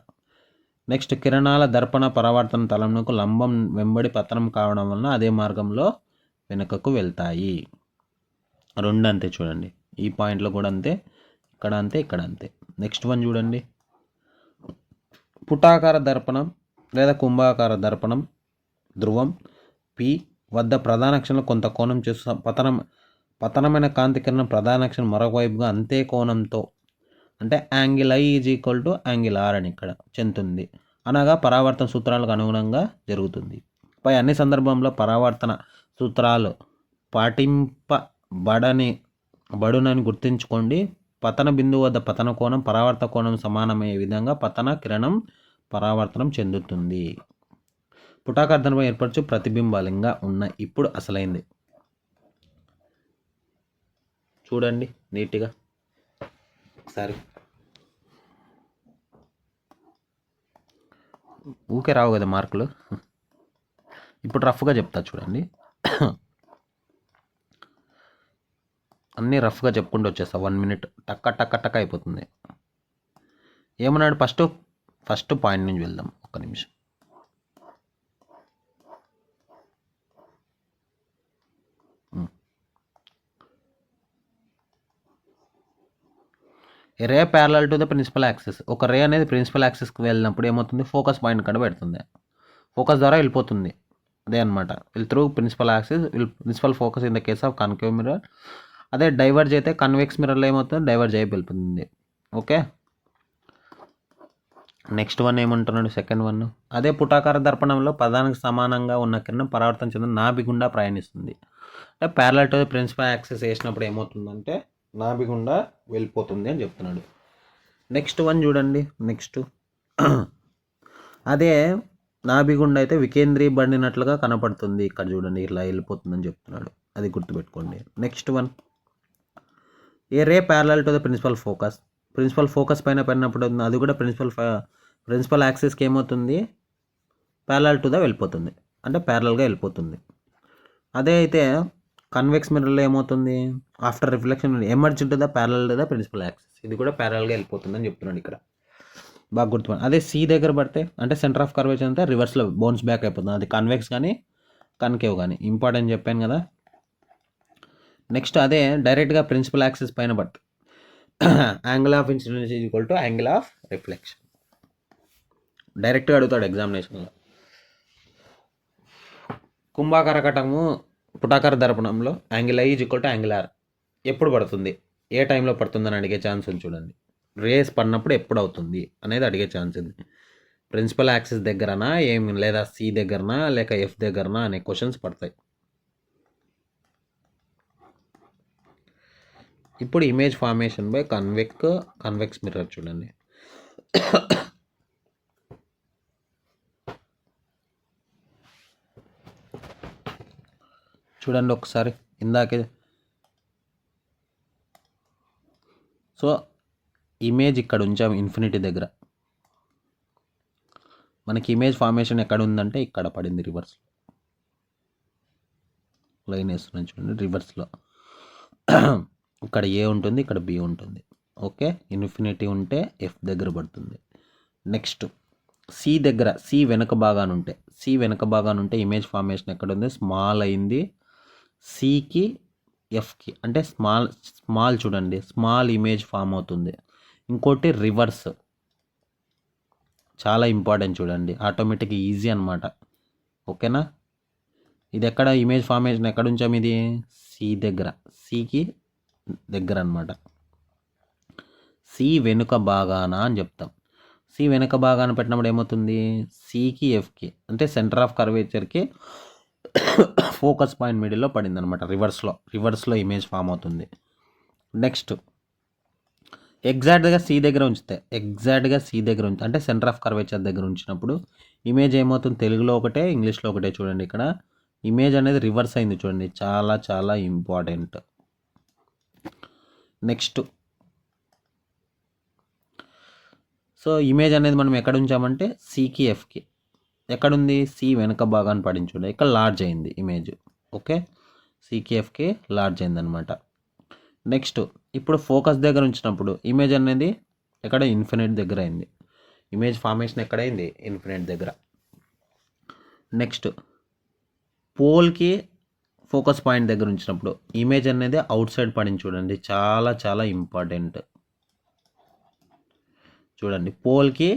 నెక్స్ట్ కిరణాల దర్పణ పరావర్తన తలంకు లంబం వెంబడి పతనం కావడం వలన అదే మార్గంలో వెనుకకు వెళ్తాయి. రెండు అంతే చూడండి. ఈ పాయింట్లో కూడా అంతే, ఇక్కడ అంతే, ఇక్కడ అంతే. నెక్స్ట్ వన్ చూడండి. పుటాకార దర్పణం లేదా కుంభాకార దర్పణం ధ్రువం పి వద్ద ప్రధాన అక్షరంలో కొంత కోణం చేస్తూ పతనమైన కాంతి కిరణం ప్రధాన అక్షరం మరొక వైపుగా అంతే కోణంతో అంటే angle I is equal to angle r అని ఇక్కడ చెందుతుంది. అనగా పరావర్తన సూత్రాలకు అనుగుణంగా జరుగుతుంది. పై అన్ని సందర్భంలో పరావర్తన సూత్రాలు బడునని గుర్తుంచుకోండి. పతన బిందువు వద్ద పతన కోణం పరావర్తన కోణం సమానమయ్యే విధంగా పతన కిరణం పరావర్తనం చెందుతుంది. పుటాకార దర్పణం ఏర్పరచు ప్రతిబింబాలంగా ఉన్నాయి. ఇప్పుడు అసలైంది చూడండి నీట్గా ఒకసారి. ఊకే రావు కదా మార్కులు. ఇప్పుడు రఫ్గా చెప్తా చూడండి. అన్నీ రఫ్గా చెప్పుకుంటూ వచ్చేస్తా. 1 minute టక్క టక్క టక్క అయిపోతుంది. ఏమన్నాడు ఫస్ట్ పాయింట్ నుంచి వెళ్దాం. ఒక్క నిమిషం. Ray parallel to the principal axis. ఒక రే అనేది ప్రిన్సిపల్ యాక్సిస్కి వెళ్ళినప్పుడు ఏమవుతుంది, ఫోకస్ పాయింట్ కాడ పెడుతుంది. ఫోకస్ ద్వారా వెళ్ళిపోతుంది. అదే అనమాట. Through principal axis principal focus in the case of concave mirror. అదే డైవర్జ్ అయితే కన్వెక్స్ మిర్రర్లో ఏమవుతుంది, డైవర్జ్ అయిపోయి వెళ్ళిపోతుంది. ఓకే. నెక్స్ట్ వన్ ఏమంటున్నాడు, సెకండ్ వన్. అదే పుటాకార దర్పణంలో ప్రధానికి సమానంగా ఉన్న కిరణం పరావర్తన చెందిన నాభి గుండా ప్రయాణిస్తుంది. అంటే parallel to the principal axis వేసినప్పుడు ఏమవుతుందంటే నాభి గుండా వెళ్ళిపోతుంది అని చెప్తున్నాడు. నెక్స్ట్ వన్ చూడండి. నెక్స్ట్ అదే నాభి గుండా అయితే వికేంద్రీయబడినట్లుగా కనపడుతుంది. ఇక్కడ చూడండి ఇలా వెళ్ళిపోతుందని చెప్తున్నాడు. అది గుర్తుపెట్టుకోండి. Next one. A ray parallel to the principal focus పైన పడినప్పుడు అది కూడా ప్రిన్సిపల్ యాక్సిస్కి ఏమవుతుంది, ప్యారలల్ టు ద వెళ్ళిపోతుంది. అంటే ప్యారలల్గా వెళ్ళిపోతుంది. అదే అయితే కన్వెక్స్ మిర్రర్లో ఏమవుతుంది, after reflection emerge to the parallel to the principal axis. ఇది కూడా ప్యారలల్గా వెళ్ళిపోతుందని చెప్తున్నాడు ఇక్కడ. బాగా గుర్తుపడి. అదే సి దగ్గర పడితే అంటే సెంటర్ ఆఫ్ కర్వేచర్ అంతా రివర్స్లో బౌన్స్ బ్యాక్ అయిపోతుంది. అది కన్వెక్స్ కానీ కన్కేవ్ కానీ. ఇంపార్టెంట్ చెప్పాను కదా. నెక్స్ట్ అదే డైరెక్ట్గా ప్రిన్సిపల్ యాక్సిస్ పైన పడితే angle of incidence is equal to angle of reflection. డైరెక్ట్గా అడుగుతాడు ఎగ్జామినేషన్లో. కుంభాకార కటము పుటాకార దర్పణంలో angle I is equal to angle R ఎప్పుడు పడుతుంది, ఏ టైంలో పడుతుందని అడిగే ఛాన్స్ ఉంది చూడండి. రేస్ పడినప్పుడు ఎప్పుడు అవుతుంది అనేది అడిగే ఛాన్స్ ఉంది. ప్రిన్సిపల్ యాక్సిస్ దగ్గరనా ఏమి, లేదా సి దగ్గరనా లేక ఎఫ్ దగ్గరనా అనే క్వశ్చన్స్ పడతాయి. ఇప్పుడు image formation by convex mirror చూడండి. చూడండి ఒకసారి. ఇందాకే సో ఇమేజ్ ఇక్కడ ఉంచాము ఇన్ఫినిటీ దగ్గర. మనకి ఇమేజ్ ఫార్మేషన్ ఎక్కడ ఉందంటే ఇక్కడ పడింది రివర్స్. లైన్ వేస్తున్నాను చూడండి రివర్స్లో. ఇక్కడ ఏ ఉంటుంది, ఇక్కడ బి ఉంటుంది. ఓకే. ఇన్ఫినిటీ ఉంటే ఎఫ్ దగ్గర పడుతుంది. నెక్స్ట్ సి దగ్గర, సి వెనక భాగాన ఉంటే ఇమేజ్ ఫార్మేషన్ ఎక్కడ ఉంది, స్మాల్ అయింది. సికి ఎఫ్కి అంటే స్మాల్ చూడండి, స్మాల్ ఇమేజ్ ఫామ్ అవుతుంది. ఇంకోటి రివర్స్, చాలా ఇంపార్టెంట్ చూడండి. ఆటోమేటిక్ ఈజీ అనమాట. ఓకేనా. ఇది ఎక్కడ ఇమేజ్ ఫార్మేషన్ ఎక్కడ ఉంచాము, ఇది సి దగ్గర, సికి దగ్గర అనమాట. సి వెనుక భాగాన అని చెప్తాం. సి వెనుక భాగాన పెట్టినప్పుడు ఏమవుతుంది, సికి ఎఫ్కి అంటే సెంటర్ ఆఫ్ కర్వేచర్కి ఫోకస్ పాయింట్ మిడిల్లో పడింది అనమాట. రివర్స్లో ఇమేజ్ ఫామ్ అవుతుంది. నెక్స్ట్ ఎగ్జాక్ట్గా సి దగ్గర ఉంచితే అంటే సెంటర్ ఆఫ్ కర్వేచర్ దగ్గర ఉంచినప్పుడు ఇమేజ్ ఏమవుతుంది, తెలుగులో ఒకటే ఇంగ్లీష్లో ఒకటే. చూడండి ఇక్కడ ఇమేజ్ అనేది రివర్స్ అయింది చూడండి. చాలా చాలా ఇంపార్టెంట్. నెక్స్ట్ సో ఇమేజ్ అనేది మనం ఎక్కడ ఉంచామంటే సికి ఎఫ్కి. ఎక్కడుంది సి వెనక భాగాన్ని పడింది చూడండి, ఇక్కడ లార్జ్ అయింది ఇమేజ్. ఓకే, సికి ఎఫ్కి లార్జ్ అయిందనమాట. నెక్స్ట్ ఇప్పుడు ఫోకస్ దగ్గర ఉంచినప్పుడు ఇమేజ్ అనేది ఎక్కడ ఇన్ఫినిట్ దగ్గర అయింది. ఇమేజ్ ఫార్మేషన్ ఎక్కడైంది ఇన్ఫినిట్ దగ్గర. నెక్స్ట్ పోల్కి ఫోకస్ పాయింట్ దగ్గర ఉంచినప్పుడు ఇమేజ్ అనేది అవుట్ సైడ్ పడింది చూడండి, చాలా చాలా ఇంపార్టెంట్. చూడండి పోల్కి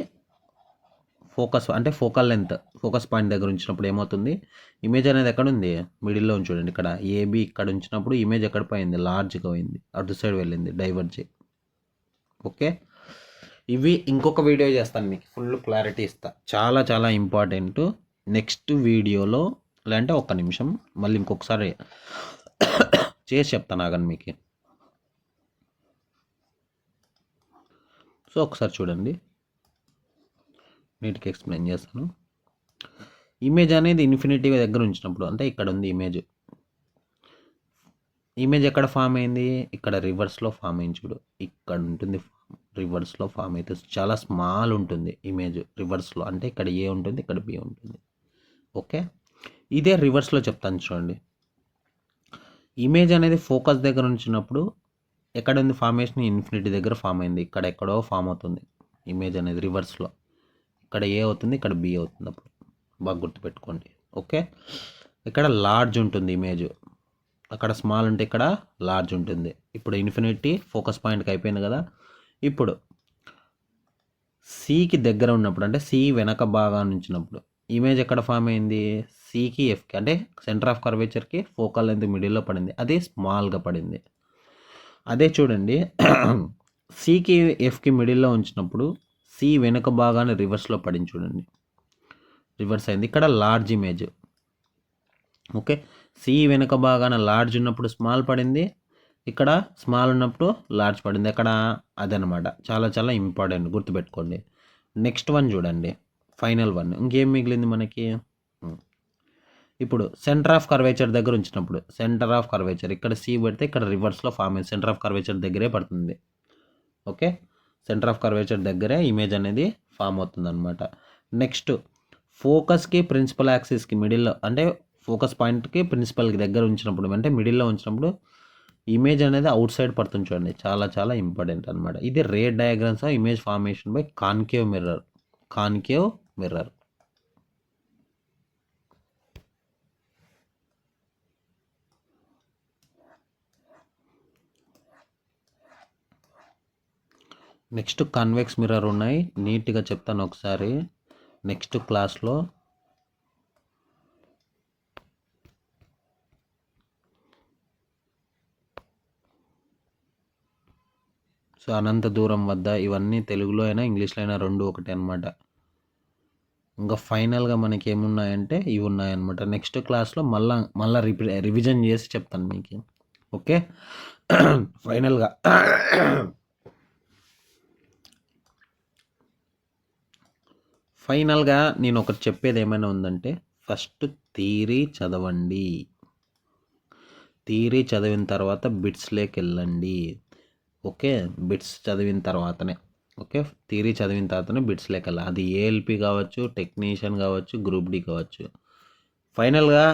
ఫోకస్ అంటే ఫోకల్ లెంత్ ఫోకస్ పాయింట్ దగ్గర ఉంచినప్పుడు ఏమవుతుంది, ఇమేజ్ అనేది ఎక్కడ ఉంది మిడిల్లో ఉంది చూడండి. ఇక్కడ ఏబి ఇక్కడ ఉంచినప్పుడు ఇమేజ్ ఎక్కడ పోయింది, లార్జ్గా పోయింది, అటు సైడ్ వెళ్ళింది, డైవర్జ్. ఓకే, ఇవి ఇంకొక వీడియో చేస్తాను మీకు, ఫుల్ క్లారిటీ ఇస్తా, చాలా చాలా ఇంపార్టెంట్. నెక్స్ట్ వీడియోలో లేదంటే ఒక్క నిమిషం మళ్ళీ ఇంకొకసారి చేసి చెప్తాను ఆగండి మీకు. సో ఒకసారి చూడండి, నీట్గా ఎక్స్ప్లెయిన్ చేస్తాను. ఇమేజ్ అనేది ఇన్ఫినిటీ దగ్గర ఉంచినప్పుడు అంటే ఇక్కడ ఉంది ఇమేజ్. ఇమేజ్ ఎక్కడ ఫామ్ అయింది, ఇక్కడ రివర్స్లో ఫామ్ అయింది చూడు, ఇక్కడ ఉంటుంది రివర్స్లో ఫామ్ అయితే చాలా స్మాల్ ఉంటుంది ఇమేజ్ రివర్స్లో. అంటే ఇక్కడ ఏ ఉంటుంది, ఇక్కడ బి ఉంటుంది. ఓకే, ఇదే రివర్స్లో చెప్తాను చూడండి. ఇమేజ్ అనేది ఫోకస్ దగ్గర ఉంచినప్పుడు ఎక్కడ ఉంది ఫార్మేషన్, ఇన్ఫినిటీ దగ్గర ఫామ్ అయింది, ఇక్కడ ఎక్కడో ఫామ్ అవుతుంది ఇమేజ్ అనేది రివర్స్లో. ఇక్కడ ఏ అవుతుంది, ఇక్కడ బి అవుతుంది. అప్పుడు బాగా గుర్తుపెట్టుకోండి. ఓకే, ఇక్కడ లార్జ్ ఉంటుంది ఇమేజ్, అక్కడ స్మాల్ ఉంటే ఇక్కడ లార్జ్ ఉంటుంది. ఇప్పుడు ఇన్ఫినిటీ ఫోకస్ పాయింట్కి అయిపోయింది కదా. ఇప్పుడు సికి దగ్గర ఉన్నప్పుడు అంటే సి వెనక భాగాన్ని ఉంచినప్పుడు ఇమేజ్ ఎక్కడ ఫామ్ అయింది, సికి ఎఫ్కి అంటే సెంటర్ ఆఫ్ కర్వేచర్కి ఫోకల్ లెంత్ మిడిల్లో పడింది, అది స్మాల్గా పడింది. అదే చూడండి సికి ఎఫ్కి మిడిల్లో ఉంచినప్పుడు సి వెనుక భాగాన్ని రివర్స్లో పడింది చూడండి, రివర్స్ అయింది, ఇక్కడ లార్జ్ ఇమేజ్. ఓకే, సి వెనుక భాగాన లార్జ్ ఉన్నప్పుడు స్మాల్ పడింది, ఇక్కడ స్మాల్ ఉన్నప్పుడు లార్జ్ పడింది. ఎక్కడ అదనమాట, చాలా చాలా ఇంపార్టెంట్, గుర్తుపెట్టుకోండి. నెక్స్ట్ వన్ చూడండి, ఫైనల్ వన్. ఇంకేం మిగిలింది మనకి, ఇప్పుడు సెంటర్ ఆఫ్ కర్వేచర్ దగ్గర ఉంచినప్పుడు సెంటర్ ఆఫ్ కర్వేచర్ ఇక్కడ సి పెడితే ఇక్కడ రివర్స్లో ఫామ్ అయింది, సెంటర్ ఆఫ్ కర్వేచర్ దగ్గరే పడుతుంది. ఓకే, సెంటర్ ఆఫ్ కర్వేచర్ దగ్గరే ఇమేజ్ అనేది ఫామ్ అవుతుంది అనమాట. నెక్స్ట్ ఫోకస్కి ప్రిన్సిపల్ యాక్సిస్కి మిడిల్లో అంటే ఫోకస్ పాయింట్కి ప్రిన్సిపల్కి దగ్గర ఉంచినప్పుడు అంటే మిడిల్లో ఉంచినప్పుడు ఇమేజ్ అనేది అవుట్ సైడ్ పడుతుంది చూడండి, చాలా చాలా ఇంపార్టెంట్ అనమాట. ఇది ray diagrams of image formation by concave mirror. Concave mirror. Next convex mirror ఉన్నాయి, నీట్గా చెప్తాను ఒకసారి నెక్స్ట్ క్లాస్లో. సో అనంత దూరం వద్ద ఇవన్నీ తెలుగులో అయినా ఇంగ్లీష్లో అయినా రెండు ఒకటే అనమాట. ఇంకా ఫైనల్గా మనకి ఏమున్నాయంటే ఇవి ఉన్నాయన్నమాట. నెక్స్ట్ క్లాస్లో మళ్ళీ రివిజన్ చేసి చెప్తాను మీకు. ఓకే, ఫైనల్గా నేను ఒకటి చెప్పేది ఏమైనా ఉందంటే, ఫస్ట్ థియరీ చదవండి, థియరీ చదివిన తర్వాత బిట్స్లోకి వెళ్ళండి. ఓకే, బిట్స్ చదివిన తర్వాతనే థియరీ చదివిన తర్వాతనే బిట్స్లోకి వెళ్ళాలి. అది ఏఎల్పి కావచ్చు, టెక్నీషియన్ కావచ్చు, గ్రూప్ డి కావచ్చు. ఫైనల్గా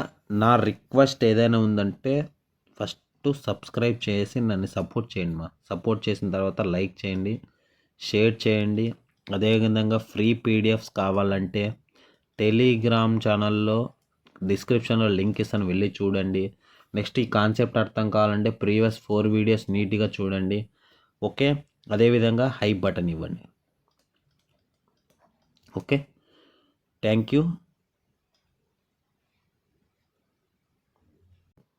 నా రిక్వెస్ట్ ఏదైనా ఉందంటే ఫస్ట్ సబ్స్క్రైబ్ చేసి నన్ను సపోర్ట్ చేయండి. సపోర్ట్ చేసిన తర్వాత లైక్ చేయండి, షేర్ చేయండి. అదేవిధంగా ఫ్రీ పీడిఎఫ్స్ కావాలంటే టెలిగ్రామ్ ఛానల్లో డిస్క్రిప్షన్లో లింక్ ఇస్తాను, వెళ్ళి చూడండి. నెక్స్ట్ ఈ కాన్సెప్ట్ అర్థం కావాలంటే ప్రీవియస్ 4 వీడియోస్ నీట్గా చూడండి. ఓకే, అదేవిధంగా హై బటన్ ఇవ్వండి. Okay, thank you.